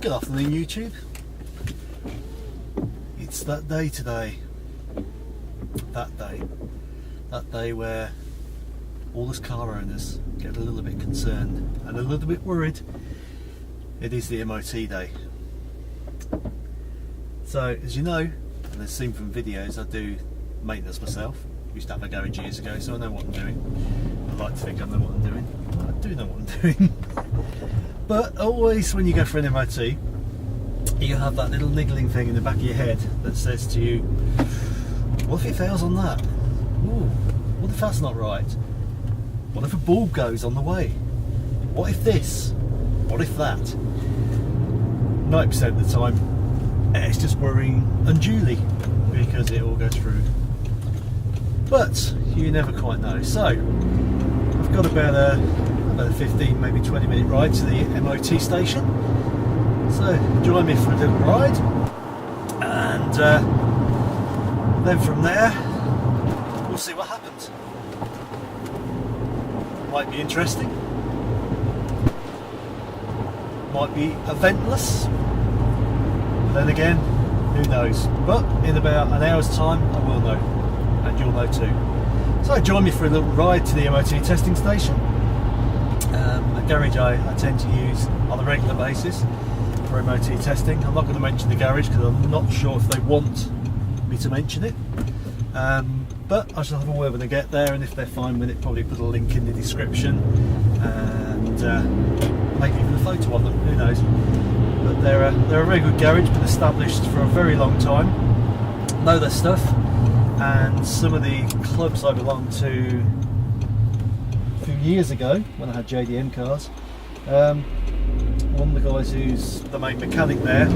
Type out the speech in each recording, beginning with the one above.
Good afternoon, YouTube. It's that day today. That day where all us car owners get a little bit concerned and a little bit worried. It is the MOT day. So, as you know, and as seen from videos, I do maintenance myself. Used to have a garage years ago, so I know what I'm doing. I like to think I know what I'm doing. I do know what I'm doing. But always when you go for an MOT, you have that little niggling thing in the back of your head that says to you, what if it fails on that? Ooh, what if that's not right? What if a bulb goes on the way? What if this? What if that? 90% of the time, it's just worrying unduly because it all goes through. But you never quite know. So I've got about a 15, maybe 20-minute ride to the MOT station. So join me for a little ride, and then from there we'll see what happens. Might be interesting, might be eventless, then again, who knows. But in about an hour's time I will know, and you'll know too. So join me for a little ride to the MOT testing station, a garage I tend to use on a regular basis for MOT testing. I'm not going to mention the garage because I'm not sure if they want me to mention it, but I shall have a word when I get there, and if they're fine with it, probably put a link in the description and maybe even a photo of them, who knows. But they're a very good garage, been established for a very long time, know their stuff, and some of the clubs I belonged to a few years ago when I had JDM cars, one of the guys who's the main mechanic there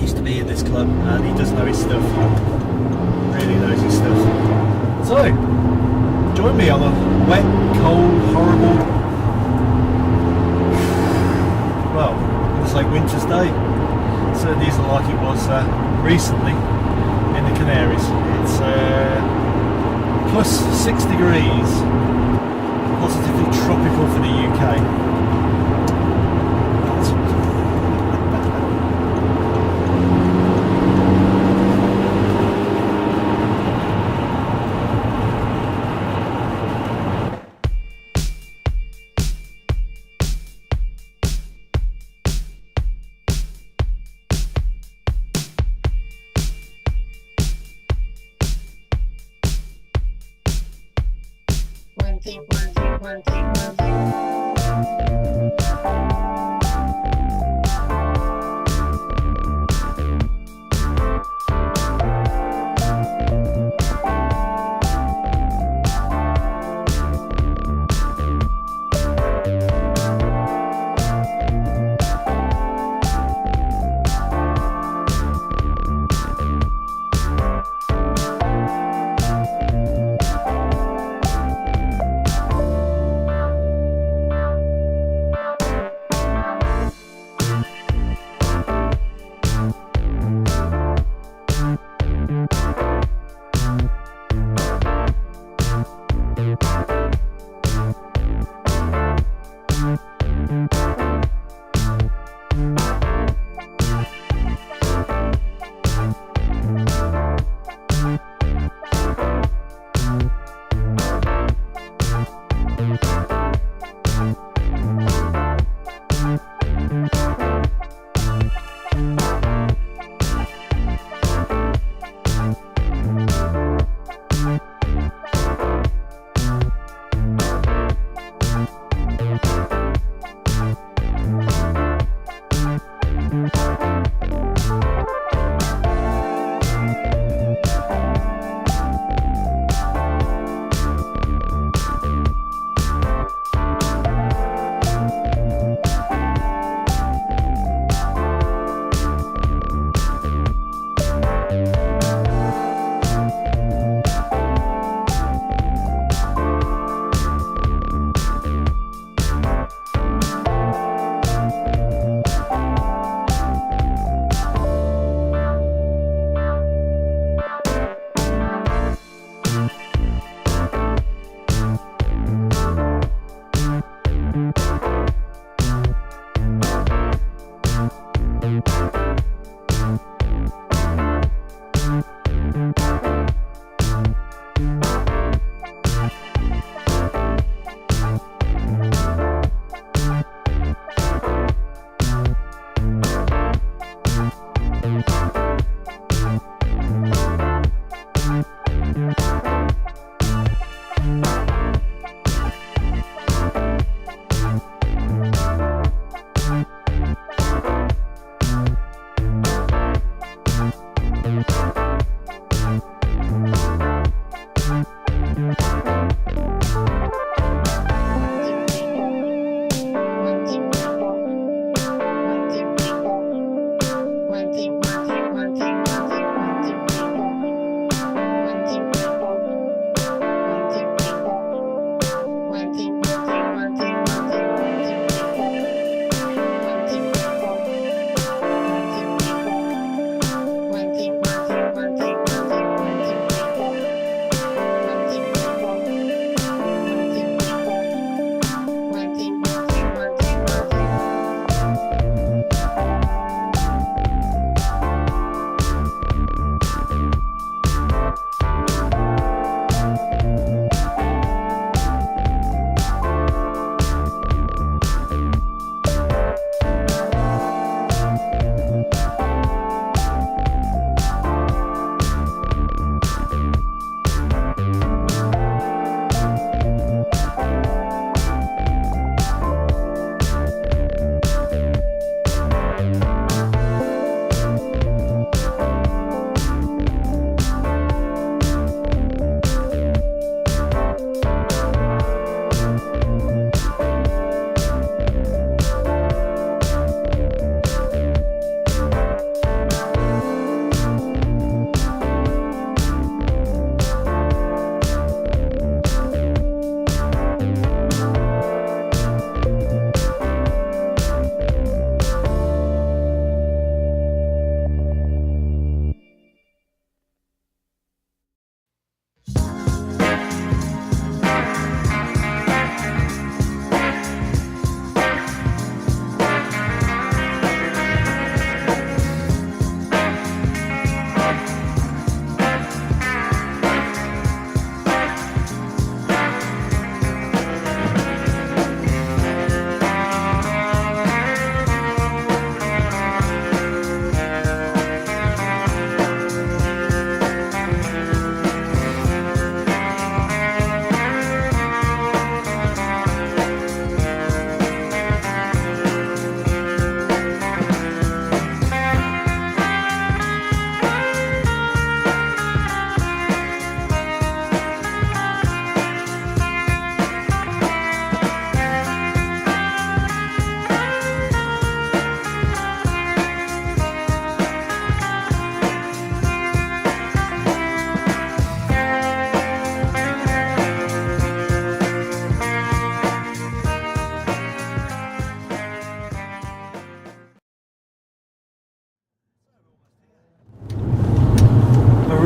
used to be in this club, and he does know his stuff, really knows his stuff. So join me on a wet, cold, horrible, well, it's like winter's day. Certainly isn't like it was recently in the Canaries. It's plus 6 degrees, positively tropical for the UK.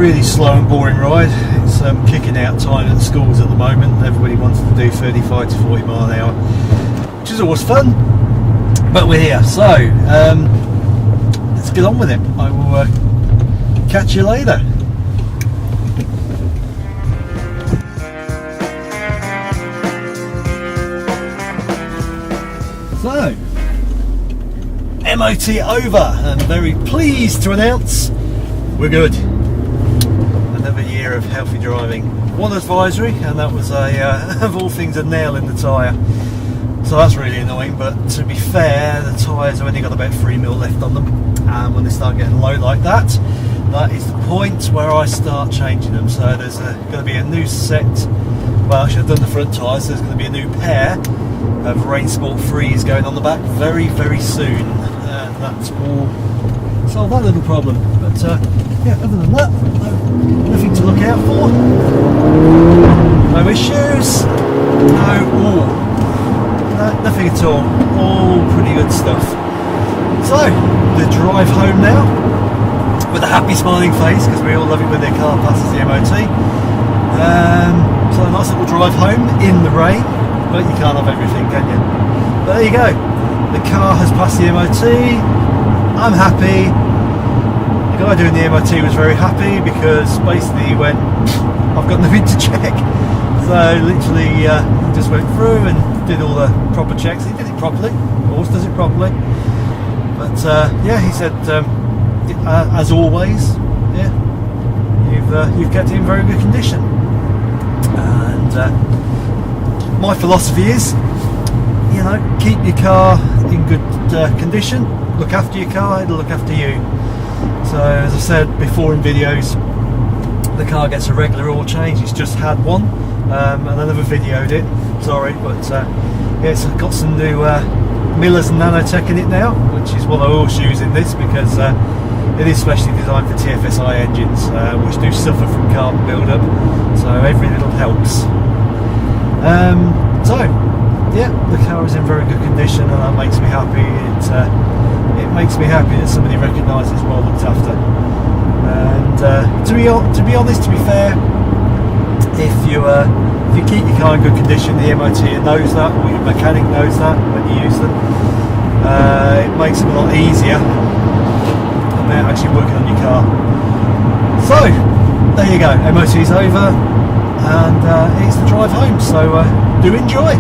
really slow and boring ride. It's kicking out time at the schools at the moment. Everybody wants to do 35 to 40 mile an hour, which is always fun, but we're here, so let's get on with it. I will catch you later. So, MOT over, and very pleased to announce we're good. Another year of healthy driving. One advisory, and that was of all things, a nail in the tyre. So that's really annoying, but to be fair, the tyres have only got about 3mm left on them, and when they start getting low like that, that is the point where I start changing them. So there's going to be a new set, well actually I've done the front tyres, so there's going to be a new pair of Rain Sport 3s going on the back very, very soon, and that's all solve that little problem. But yeah, other than that, nothing to look out for. No issues. Nothing at all. All pretty good stuff. So, the drive home now with a happy smiling face, because we all love it when their car passes the MOT. So a nice little drive home in the rain, but you can't have everything, can you? But there you go. The car has passed the MOT. I'm happy. The guy doing the MOT was very happy, because basically he went, I've got nothing to check. So literally just went through and did all the proper checks. He did it properly, of course, does it properly. But yeah, he said, as always, yeah, you've kept it in very good condition. And my philosophy is, you know, keep your car in good condition. Look after your car, it'll look after you. So as I said before in videos, the car gets a regular oil change. It's just had one, and I never videoed it, sorry, but yeah, it's got some new Miller's Nanotech in it now, which is what I always use in this, because it is specially designed for TFSI engines, which do suffer from carbon build-up, so every little helps. So yeah, the car is in very good condition, and that makes me happy. It makes me happy that somebody recognises it's well looked after. And to be honest, to be fair, if you keep your car in good condition, the MOT knows that, or your mechanic knows that when you use them. It makes it a lot easier about actually working on your car. So there you go, MOT's over, and it's the drive home. So do enjoy.